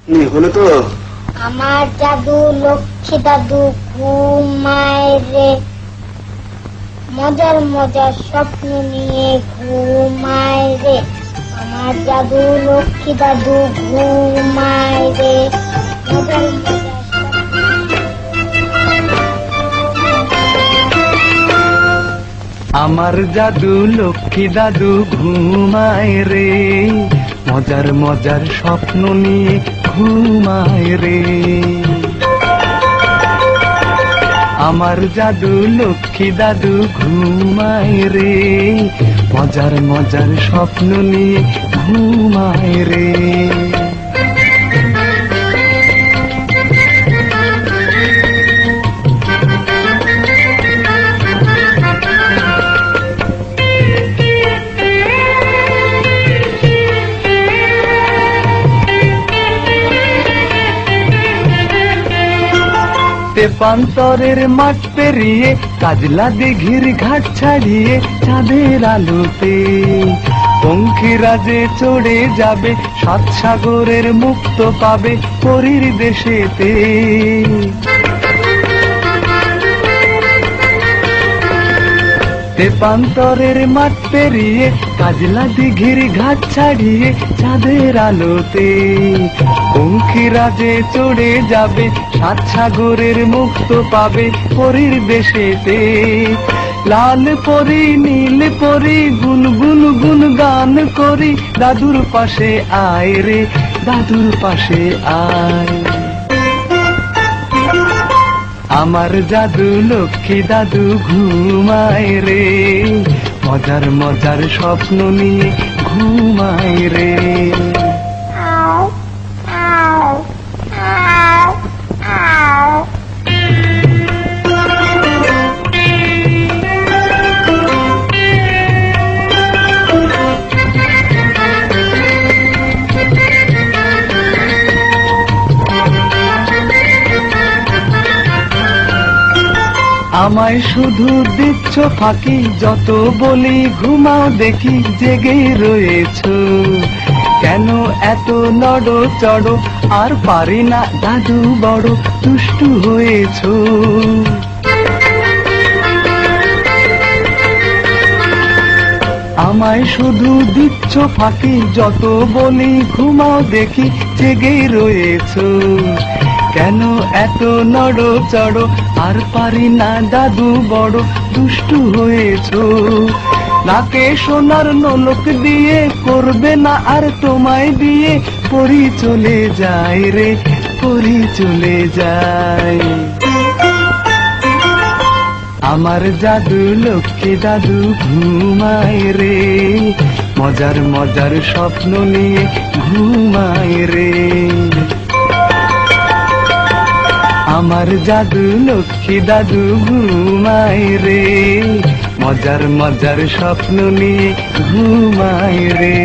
হলো তো। আমার জাদু লক্ষ্মী দাদু ঘুমায় রে, মজার মজার স্বপ্ন নিয়ে ঘুমায় রে। আমার জাদু লক্ষ্মী দাদু ঘুমায় রে, মজার মজার আমার জাদু লক্ষ্মী দাদু ঘুমায় রে, মজার মজার স্বপ্ন নিয়ে ঘুমায় রে। আমার জাদু লক্ষ্মী দাদু ঘুমায় রে, মজার মজার স্বপ্ন নিয়ে ঘুমায় রে। তেপান্তরের মাঠ পেরিয়ে কাজলা দিঘির ঘাট ছাড়িয়ে চাঁদের আলোতে পঙ্খিরাজে চড়ে যাবে, সাত সাগরের মুক্ত পাবে পরীর দেশেতে। তেপান্তরের মাঠ পেরিয়ে কাজলা দিঘির ঘাট ছাড়িয়ে চাঁদের আলোতে পঙ্খিরাজে চড়ে যাবে, সাত সাগরের মুক্ত পাবে পরীর দেশেতে। লাল পরি নীল পরি গুন গুন গুন গান করি, দাদুর পাশে আয় রে, দাদুর পাশে আয়। আমার জাদু লক্ষ্মী দাদু ঘুমায় রে, মজার মজার স্বপ্ন নিয়ে ঘুমায় রে। আমায় শুধু দিচ্ছ ফাঁকি, যত বলি ঘুমাও দেখি জেগে রয়েছ। কেন এত নড়ো চড়ো, আর পারি না দাদু বড় দুষ্টু হয়েছ। আমায় শুধু দিচ্ছ ফাঁকি, যত বলি ঘুমাও দেখি জেগে রয়েছ। কেন এত নড়ো চড়ো, আর পারি না দাদু বড় দুষ্টু হয়েছ। নাকে সোনার নলক দিয়ে করবে না আর তোমায় দিয়ে, পরি চলে যায় রে, পরি চলে যায়। আমার জাদু লক্ষ্মী দাদু ঘুমায় রে, মজার মজার স্বপ্ন নিয়ে ঘুমায় রে। আমার জাদু লক্ষ্মী দাদু ঘুমায় রে, মজার মজার স্বপ্ন নিয়ে ঘুমায় রে।